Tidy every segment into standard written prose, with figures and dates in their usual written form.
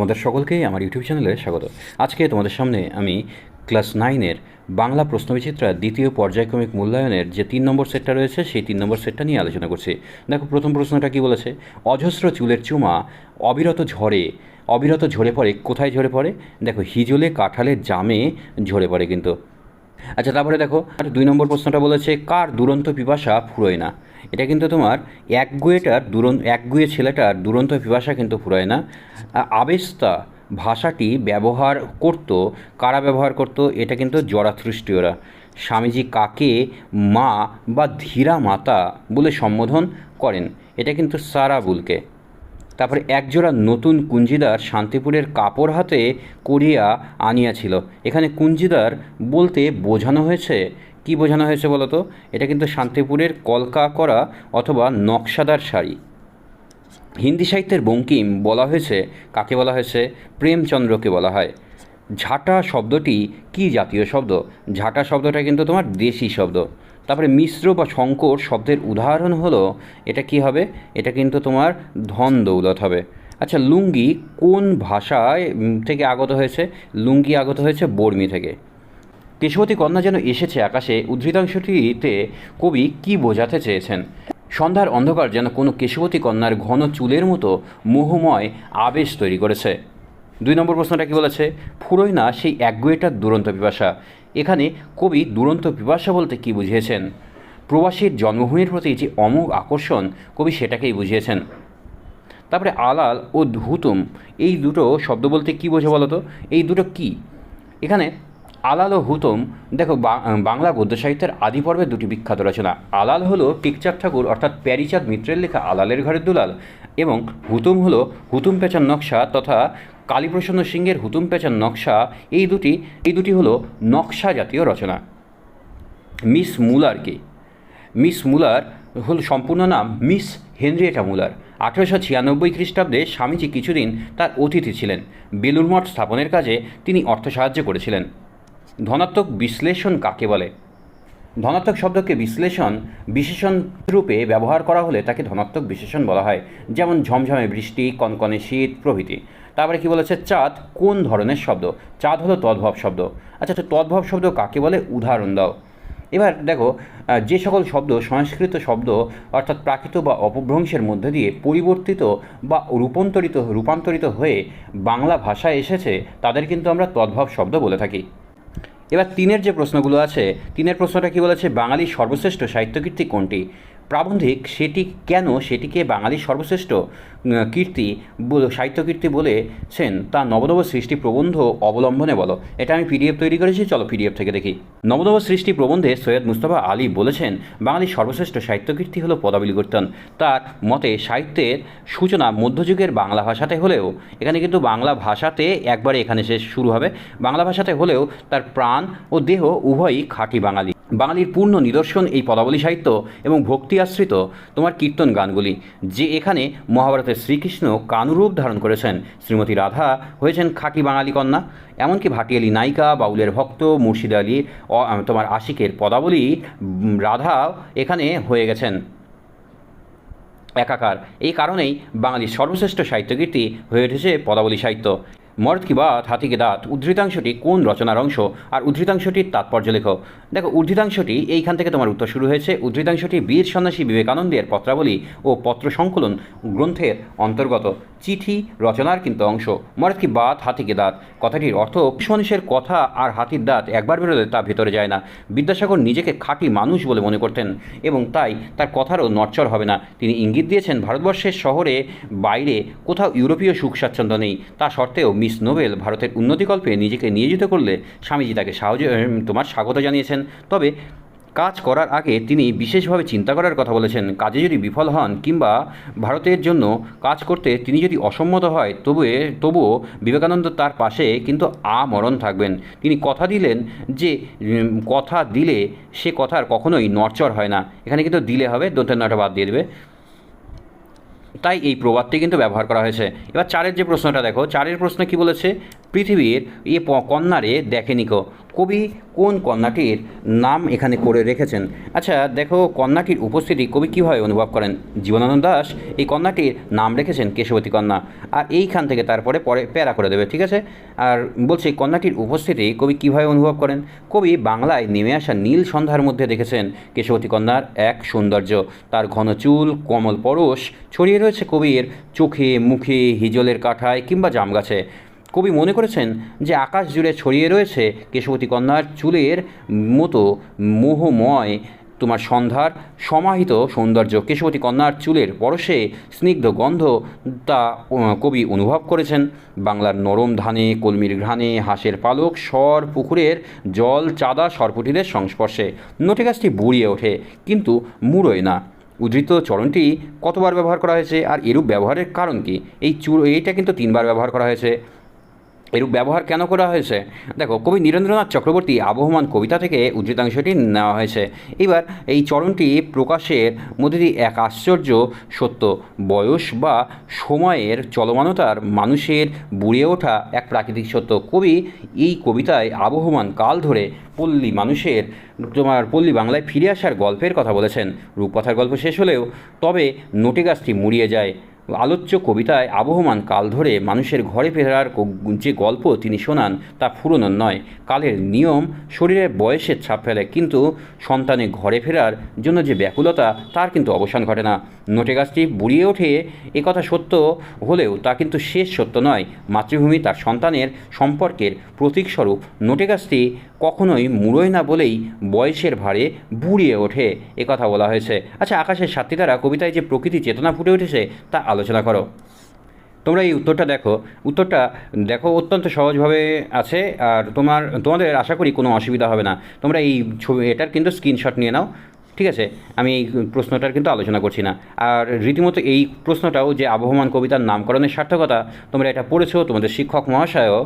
তোমাদের সকলকেই আমার ইউটিউব চ্যানেলে স্বাগত। আজকে তোমাদের সামনে আমি ক্লাস 9-এর বাংলা প্রশ্নবিচিত্রা দ্বিতীয় পর্যায়ক্রমিক মূল্যায়নের যে 3 নম্বর সেটটা রয়েছে সেই 3 নম্বর সেটটা নিয়ে আলোচনা করছি। দেখো প্রথম প্রশ্নটা কী বলেছে, অজস্র চুলের চুমা অবিরত ঝরে পড়ে। কোথায় ঝরে পড়ে? দেখো হিজলে কাঁঠালের জামে ঝরে পড়ে কিন্তু। আচ্ছা তারপরে দেখো 2 নম্বর প্রশ্নটা বলেছে, কার দুরন্ত পিপাসা ফুরোয় না। এটা কিন্তু তোমার একগুয়ে ছেলেটার দুরন্ত পিপাসা কিন্তু ফুরোয় না। আবেস্তা ভাষাটি ব্যবহার করত, কারা ব্যবহার করত? এটা কিন্তু জরাথ্রুষ্টীয়রা। স্বামীজি কাকে মা বা ধীরা মাতা বলে সম্বোধন করেন? এটা কিন্তু সারাবুলকে। তারপরে একজোড়া নতুন কুঞ্জিদার শান্তিপুরের কাপড় হাতে করিয়া আনিয়াছিল। এখানে কুঞ্জিদার বলতে বোঝানো হয়েছে, কি বোঝানো হয়েছে বলো তো? এটা কিন্তু শান্তিপুরের কলকা করা অথবা নকশাদার শাড়ি। হিন্দি সাহিত্যের বঙ্কিম বলা হয়েছে, কাকে বলা হয়েছে? প্রেমচন্দ্রকে বলা হয়। ঝাঁটা শব্দটি কি জাতীয় শব্দ? ঝাঁটা শব্দটা কিন্তু তোমার দেশি শব্দ। তারপরে মিশ্র বা শঙ্কর শব্দের উদাহরণ হলো, এটা কি হবে? এটা কিন্তু তোমার ধন দৌলত হবে। আচ্ছা লুঙ্গি কোন ভাষায় থেকে আগত হয়েছে? লুঙ্গি আগত হয়েছে বর্মী থেকে। কেশবতী কন্যা যেন এসেছে আকাশে, উদ্ধৃতাংশটিতে কবি কি বোঝাতে চেয়েছেন? সন্ধ্যার অন্ধকার যেন কোনো কেশবতী কন্যার ঘন চুলের মতো মোহময় আবেশ তৈরি করেছে। 2 নম্বর প্রশ্নটা কি বলেছে, ফুরোয় না সেই একগুয়েটার দুরন্ত পিপাসা। এখানে কবি দুরন্ত পিপাসা বলতে কি বুঝিয়েছেন? প্রবাসীর জন্মভূমির প্রতি যে অমোঘ আকর্ষণ, কবি সেটাকেই বুঝিয়েছেন। তারপরে আলাল ও হুতুম এই দুটো শব্দ বলতে কী বোঝে বলো তো? এই দুটো কি? এখানে আলাল ও হুতুম, দেখো বাংলা গদ্য সাহিত্যের আদি পর্বের দুটি বিখ্যাত রচনা। আলাল হলো টিকচাঁদ ঠাকুর অর্থাৎ প্যারীচাঁদ মিত্রের লেখা আলালের ঘরের দুলাল, এবং হুতুম হলো হুতুম পেঁচার নকশা তথা কালীপ্রসন্ন সিংহের হুতুম পেঁচার নকশা। এই দুটি হলো নকশা জাতীয় রচনা। মিস মুলার কি? মিস মুলার হল সম্পূর্ণ নাম মিস হেনরিয়েটা মুলার। 1896 খ্রিস্টাব্দে স্বামীজি কিছুদিন তার অতিথি ছিলেন। বেলুর মঠ স্থাপনের কাজে তিনি অর্থ সাহায্য করেছিলেন। ধনাত্মক বিশ্লেষণ কাকে বলে? ধনাত্মক শব্দকে বিশেষণ রূপে ব্যবহার করা হলে তাকে ধনাত্মক বিশেষণ বলা হয়, যেমন ঝমঝমে বৃষ্টি, কনকনে শীত প্রভৃতি। তারপরে কি বলেছে, চাঁদ কোন ধরনের শব্দ? চাঁদ হলো তদ্ভব শব্দ। আচ্ছা তো তদ্ভব শব্দ কাকে বলে? উদাহরণ দাও। এবার দেখো যে সকল শব্দ সংস্কৃত শব্দ অর্থাৎ প্রাকৃত বা অপভ্রংশের মধ্যে দিয়ে পরিবর্তিত বা রূপান্তরিত হয়ে বাংলা ভাষায় এসেছে তাদের কিন্তু আমরা তদ্ভব শব্দ বলে থাকি। এবার 3-এর যে প্রশ্নগুলো আছে, 3-এর প্রশ্নটা কী বলেছে, বাঙালির সর্বশ্রেষ্ঠ সাহিত্যকীর্তি কোনটি? প্রাবন্ধিক সেটিকে বাঙালির সর্বশ্রেষ্ঠ সাহিত্যকীর্তি বলেছেন তা নবনব সৃষ্টি প্রবন্ধ অবলম্বনে বলো। এটা আমি পিডিএফ তৈরি করেছি, চলো পিডিএফ থেকে দেখি। নবনব সৃষ্টি প্রবন্ধে সৈয়দ মুস্তফা আলী বলেছেন, বাঙালির সর্বশ্রেষ্ঠ সাহিত্যকীর্তি হলো পদাবলী কীর্তন। তার মতে সাহিত্যের সূচনা মধ্যযুগের বাংলা ভাষাতে হলেও, এখানে কিন্তু বাংলা ভাষাতে একবারে এখানে শেষ শুরু হবে, বাংলা ভাষাতে হলেও তার প্রাণ ও দেহ উভয়ই খাঁটি বাঙালি। বাঙালির পূর্ণ নিদর্শন এই পদাবলী সাহিত্য এবং ভক্তি আশ্রিত তোমার কীর্তন গানগুলি, যে এখানে মহাভারতের শ্রীকৃষ্ণ কানুরূপ ধারণ করেছেন। শ্রীমতী রাধা হয়েছেন খাঁটি বাঙালি কন্যা। এমনকি ভাটিয়ালি নায়িকা, বাউলের ভক্ত, মুর্শিদ আলী তোমার আশিকের পদাবলী রাধাও এখানে হয়ে গেছেন একাকার। এই কারণেই বাঙালির সর্বশ্রেষ্ঠ সাহিত্যকীর্তি হয়ে উঠেছে পদাবলী সাহিত্য। মর্দ কি বাত হাতি কি দাঁত উদ্ধৃতাংশটি কোন রচনার অংশ? আর উদ্ধৃতাংশটির তাৎপর্য লেখো। দেখো উদ্ধৃতাংশটি এইখান থেকে তোমার উত্তর শুরু হয়েছে। উদ্ধৃতাংশটি বীর সন্ন্যাসী বিবেকানন্দের পত্রাবলী ও পত্র সংকলন গ্রন্থের অন্তর্গত। চিঠি রচনার কিন্তু অংশ। মর্দ কি বাত হাতি কি দাঁত কথাটির অর্থ মানুষের কথা আর হাতির দাঁত একবার বেরোলে তা ভেতরে যায় না। বিদ্যাসাগর নিজেকে খাঁটি মানুষ বলে মনে করতেন এবং তাই তার কথারও নড়চড় হবে না। তিনি ইঙ্গিত দিয়েছেন, ভারতবর্ষের শহরে বাইরে কোথাও ইউরোপীয় সুখ স্বাচ্ছন্দ্য নেই। তা সত্ত্বেও মিস নোবেল ভারতের উন্নতিকল্পে নিজেকে নিয়োজিত করলে স্বামীজি তাকে স্বাগত জানিয়েছেন। তবে কাজ করার আগে তিনি বিশেষভাবে চিন্তা করার কথা বলেছেন। কাজে যদি বিফল হন কিংবা ভারতের জন্য কাজ করতে তিনি যদি অসম্মত হয় তবুও বিবেকানন্দ তার পাশে কিন্তু আমরণ থাকবেন। তিনি কথা দিলেন যে কথা দিলে সে কথার কখনোই নড়চড় হয় না। এখানে কিন্তু দিলে হবে, দন্তের নটা বাদ দিয়ে দেবে। তাই এই প্রবাদটি কিন্তু ব্যবহার করা হয়েছে। এবার 4-এর যে প্রশ্নটা দেখো, 4-এর প্রশ্ন কি বলেছে, পৃথিবীর কন্যারে দেখেনি কো। কবি কোন কন্যাটির নাম এখানে করে রেখেছেন? আচ্ছা দেখো, কন্যাটির উপস্থিতি কবি কীভাবে অনুভব করেন? জীবনানন্দ দাশ এই কন্যাটির নাম রেখেছেন কেশবতী কন্যা। আর এইখান থেকে তারপরে পরে প্যারা করে দেবে, ঠিক আছে? আর বলছি কন্যাটির উপস্থিতি কবি কীভাবে অনুভব করেন? কবি বাংলায় নেমে আসা নীল সন্ধ্যার মধ্যে দেখেছেন কেশবতী কন্যার এক সৌন্দর্য। তার ঘন চুল, কোমল পরশ ছড়িয়ে রয়েছে কবির চোখে, মুখে, হিজলের কাঠায় কিংবা জাম গাছে। কবি মনে করেছেন যে আকাশ জুড়ে ছড়িয়ে রয়েছে কেশবতী কন্যার চুলের মতো মোহময় তোমার সন্ধ্যার সমাহিত সৌন্দর্য। কেশবতী কন্যার চুলের পরশে স্নিগ্ধ গন্ধ তা কবি অনুভব করেছেন। বাংলার নরম ধানে, কলমির ঘ্রাণে, হাঁসের পালক, স্বর, পুকুরের জল, চাঁদা, সরপুটিদের সংস্পর্শে নটে গাছটি বুড়িয়ে ওঠে কিন্তু মুড়োয় না। উদ্ধৃত চরণটি কতবার ব্যবহার করা হয়েছে আর এরূপ ব্যবহারের কারণ কি? এইটা কিন্তু 3বার ব্যবহার করা হয়েছে। এরূপ ব্যবহার কেন করা হয়েছে? দেখো, কবি নীরেন্দ্রনাথ চক্রবর্তী আবহমান কবিতা থেকে উদ্ধৃতাংশটি নেওয়া হয়েছে। এবার এই চরণটি প্রকাশের মধ্যে দিয়ে এক আশ্চর্য সত্য, বয়স বা সময়ের চলমানতার মানুষের বুড়িয়ে ওঠা এক প্রাকৃতিক সত্য। কবি এই কবিতায় আবহমান কাল ধরে পল্লী বাংলায় ফিরে আসার গল্পের কথা বলেছেন। রূপকথার গল্প শেষ হলেও তবে নটে গাছটি মুড়িয়ে যায়। আলোচ্য কবিতায় আবহমান কাল ধরে মানুষের ঘরে ফেরার যে গল্প তিনি শোনান তা ফুরনোর নয়, কালের নিয়ম শরীরের বয়সের ছাপ ফেলে, কিন্তু সন্তানের ঘরে ফেরার জন্য যে ব্যাকুলতা তার কিন্তু অবসান ঘটে না। নটে গাছটি বুড়িয়ে ওঠে একথা সত্য হলেও তা কিন্তু শেষ সত্য নয়। মাতৃভূমি তার সন্তানের সম্পর্কের প্রতীকস্বরূপ নটে গাছটি কখনোই মুড়োয় না বলেই বয়সের ভারে বুড়িয়ে ওঠে একথা বলা হয়েছে। আচ্ছা, আকাশের সাতটি তারা কবিতায় যে প্রকৃতি চেতনা ফুটে উঠেছে তা আলোচনা করো। তোমরা এই উত্তরটা দেখো অত্যন্ত সহজভাবে আছে। আর তোমাদের আশা করি কোনো অসুবিধা হবে না। তোমরা এই এটার কিন্তু স্ক্রিনশট নিয়ে নাও, ঠিক আছে? আমি এই প্রশ্নটার কিন্তু আলোচনা করছি না। আর রীতিমতো এই প্রশ্নটাও যে আবহমান কবিতার নামকরণের সার্থকতা, তোমরা এটা পড়েছো, তোমাদের শিক্ষক মহাশয়ও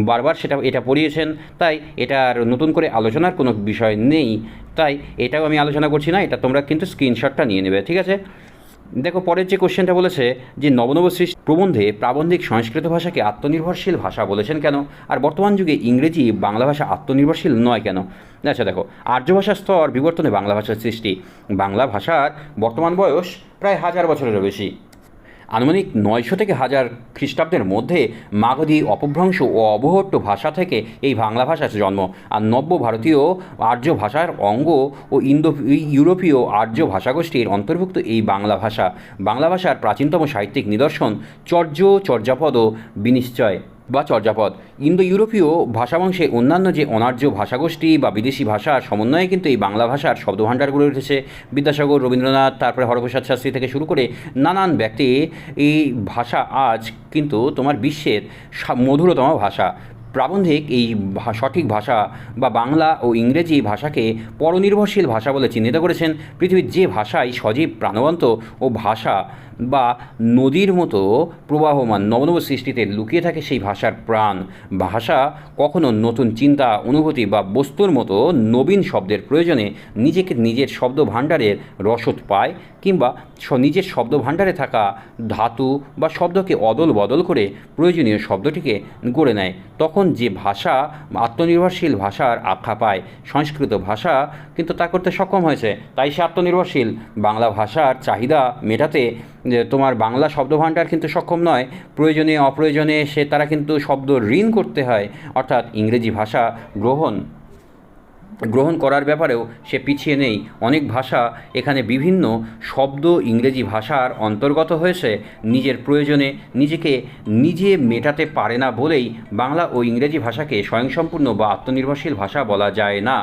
বারবার এটা পড়িয়েছেন, তাই এটা আর নতুন করে আলোচনার কোনো বিষয় নেই। তাই এটাও আমি আলোচনা করছি না, এটা তোমরা কিন্তু স্ক্রিনশটটা নিয়ে নেবে, ঠিক আছে? দেখো, পরের যে কোশ্চেনটা বলেছে যে নবনব সৃষ্টি প্রবন্ধে প্রাবন্ধিক সংস্কৃত ভাষাকে আত্মনির্ভরশীল ভাষা বলেছেন কেন? আর বর্তমান যুগে ইংরেজি বাংলা ভাষা আত্মনির্ভরশীল নয় কেন? আচ্ছা দেখো, আর্য ভাষার স্তর বিবর্তনে বাংলা ভাষার সৃষ্টি। বাংলা ভাষার বর্তমান বয়স প্রায় 1000 বছরেরও বেশি। আনুমানিক 900 থেকে 1000 খ্রিস্টাব্দের মধ্যে মাগধী অপভ্রংশ ও অবহট্ট ভাষা থেকে এই বাংলা ভাষার জন্ম। আর নব্য ভারতীয় আর্য ভাষার অঙ্গ ও ইউরোপীয় আর্য ভাষাগোষ্ঠীর অন্তর্ভুক্ত এই বাংলা ভাষা। বাংলা ভাষার প্রাচীনতম সাহিত্যিক নিদর্শন চর্যাপদ বিনিশ্চয় বা চর্যাপদ। ইন্দো ইউরোপীয় ভাষাবংশে অন্যান্য যে অনার্য ভাষাগোষ্ঠী বা বিদেশি ভাষার সমন্বয়ে কিন্তু এই বাংলা ভাষার শব্দভাণ্ডার গড়ে উঠেছে। বিদ্যাসাগর, রবীন্দ্রনাথ, তারপরে হরপ্রসাদ শাস্ত্রী থেকে শুরু করে নানান ব্যক্তি এই ভাষা আজ কিন্তু তোমার বিশ্বের মধুরতম ভাষা। প্রাবন্ধিক এই সঠিক ভাষা বা বাংলা ও ইংরেজি ভাষাকে পরনির্ভরশীল ভাষা বলে চিহ্নিত করেছেন। পৃথিবীর যে ভাষাই সজীব, প্রাণবন্ত ও ভাষা বা নদীর মতো প্রবাহমান নবনব সৃষ্টিতে লুকিয়ে থাকে সেই ভাষার প্রাণ। ভাষা কখনো নতুন চিন্তা, অনুভূতি বা বস্তুর মতো নবীন শব্দের প্রয়োজনে নিজেকে নিজের শব্দ ভাণ্ডারের রসদ পায়, কিংবা নিজের শব্দ ভাণ্ডারে থাকা ধাতু বা শব্দকে অদল বদল করে প্রয়োজনীয় শব্দটিকে গড়ে নেয়। তখন যে ভাষা আত্মনির্ভরশীল ভাষার আখ্যা পায়। সংস্কৃত ভাষা কিন্তু তা করতে সক্ষম হয়েছে, তাই সে আত্মনির্ভরশীল। বাংলা ভাষার চাহিদা মেটাতে তোমার বাংলা শব্দভাণ্ডার কিন্তু সক্ষম নয়। প্রয়োজনে অপ্রয়োজনে তারা কিন্তু শব্দ ঋণ করতে হয়, অর্থাৎ ইংরেজি ভাষা গ্রহণ করার ব্যাপারেও সে পিছিয়ে নেই। অনেক ভাষা এখানে বিভিন্ন শব্দ ইংরেজি ভাষার অন্তর্গত হয়েছে। নিজের প্রয়োজনে নিজে মেটাতে পারে না বলেই বাংলা ও ইংরেজি ভাষাকে স্বয়ংসম্পূর্ণ বা আত্মনির্ভরশীল ভাষা বলা যায় না।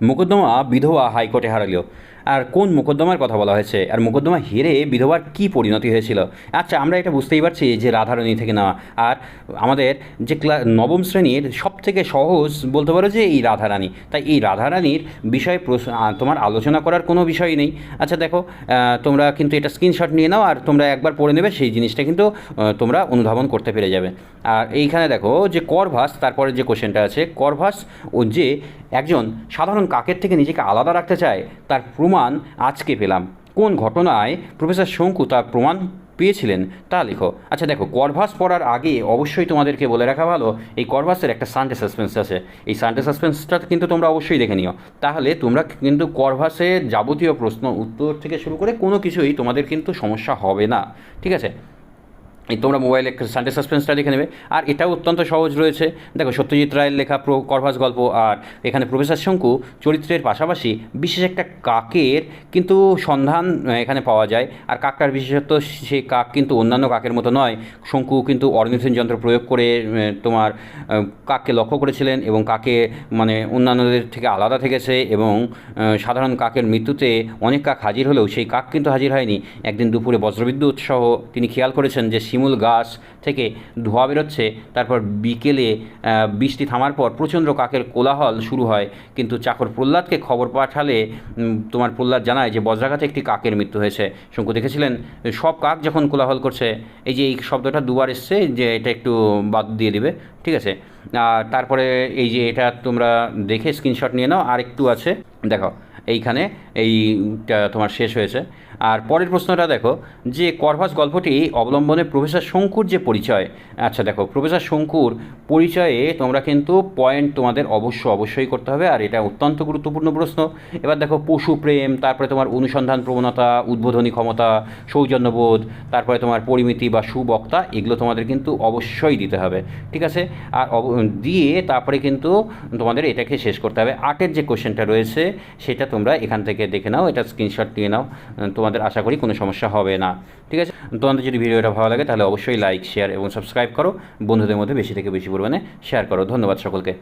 মোকদ্দমা বিধবা হাইকোর্টে হারালো। আর কোন মোকদ্দমার কথা বলা হয়েছে? আর মোকদ্দমা হেরে বিধবার কী পরিণতি হয়েছিল? আচ্ছা, আমরা এটা বুঝতেই পারছি যে রাধারানী থেকে নেওয়া। আর আমাদের যে নবম শ্রেণীর সবথেকে সহজ বলতে পারো যে এই রাধারানী, তাই এই রাধারানীর বিষয়ে তোমার আলোচনা করার কোনো বিষয় নেই। আচ্ছা দেখো, তোমরা কিন্তু এটা স্ক্রিনশট নিয়ে নাও আর তোমরা একবার পড়ে নেবে, সেই জিনিসটা কিন্তু তোমরা অনুধাবন করতে পেরে যাবে। আর এইখানে দেখো যে করভাস, তারপরে যে কোশ্চেনটা আছে, করভাস ও যে একজন সাধারণ কাকের থেকে নিজেকে আলাদা রাখতে চায় তার প্রমাণ আজকে পেলাম। কোন ঘটনায় প্রফেসর শঙ্কু তার প্রমাণ পেয়েছিলেন তা লেখো। আচ্ছা দেখো, করভাস পড়ার আগে অবশ্যই তোমাদেরকে বলে রাখা ভালো, এই করভাসের একটা সানডে সাসপেন্স আছে। এই সানডে সাসপেন্সটা কিন্তু তোমরা অবশ্যই দেখে নিও, তাহলে তোমরা কিন্তু করভাসের যাবতীয় প্রশ্ন উত্তর থেকে শুরু করে কোনো কিছুই তোমাদের কিন্তু সমস্যা হবে না। ঠিক আছে, এই তোমরা মোবাইলে সানডে সাসপেন্সটা দেখে নেবে। আর এটাও অত্যন্ত সহজ রয়েছে। দেখো, সত্যজিৎ রায়ের লেখা করভাস গল্প, আর এখানে প্রফেসর শঙ্কু চরিত্রের পাশাপাশি বিশেষ একটা কাকের কিন্তু সন্ধান এখানে পাওয়া যায়। আর কাকটার বিশেষত্ব, সেই কাক কিন্তু অন্যান্য কাকের মতো নয়। শঙ্কু কিন্তু অর্নিথিন যন্ত্র প্রয়োগ করে তোমার কাককে লক্ষ্য করেছিলেন, এবং কাকে মানে অন্যান্যদের থেকে আলাদা থেকেছে, এবং সাধারণ কাকের মৃত্যুতে অনেক কাক হাজির হলেও সেই কাক কিন্তু হাজির হয়নি। একদিন দুপুরে বজ্রবিদ্যুৎ সহ তিনি খেয়াল করেছেন যে শিমুল গাছ থেকে ধোঁয়া বেরোচ্ছে। তারপর বিকেলে বৃষ্টি থামার পর প্রচণ্ড কাকের কোলাহল শুরু হয়, কিন্তু চাকর প্রহ্লাদকে খবর পাঠালে তোমার প্রহ্লাদ জানায় যে বজ্রাঘাতে একটি কাকের মৃত্যু হয়েছে। শঙ্কু দেখেছিলেন সব কাক যখন কোলাহল করছে, এই যে এই শব্দটা দুবার এসছে, যে এটা একটু বাদ দিয়ে দিবে, ঠিক আছে। আর তারপরে এই যে এটা তোমরা দেখে স্ক্রিনশট নিয়ে নাও, আর একটু আছে দেখো এইখানে, এইটা তোমার শেষ হয়েছে। আর পরের প্রশ্নটা দেখো, যে করভাস গল্পটি অবলম্বনে প্রফেসর শঙ্কুর যে পরিচয়। আচ্ছা দেখো, প্রফেসর শঙ্কুর পরিচয়ে তোমরা কিন্তু পয়েন্ট তোমাদের অবশ্যই করতে হবে, আর এটা অত্যন্ত গুরুত্বপূর্ণ প্রশ্ন। এবার দেখো, পশু প্রেম, তারপরে তোমার অনুসন্ধান প্রবণতা, উদ্বোধনী ক্ষমতা, সৌজন্যবোধ, তারপরে তোমার পরিমিতি বা সুবক্তা, এগুলো তোমাদের কিন্তু অবশ্যই দিতে হবে। ঠিক আছে, আর দিয়ে তারপরে কিন্তু তোমাদের এটাকে শেষ করতে হবে। 8-এর যে কোশ্চেনটা রয়েছে সেটা তোমরা এখান থেকে দেখে নাও, এটা স্ক্রিনশট নিয়ে নাও, তোমাদের আশা করি কোনো সমস্যা হবে না। ঠিক আছে, তোমাদের যদি ভিডিওটা ভালো লাগে তাহলে অবশ্যই লাইক, শেয়ার এবং সাবস্ক্রাইব করো, বন্ধুদের মধ্যে বেশি থেকে বেশি পরিমাণে শেয়ার করো। ধন্যবাদ সকলকে।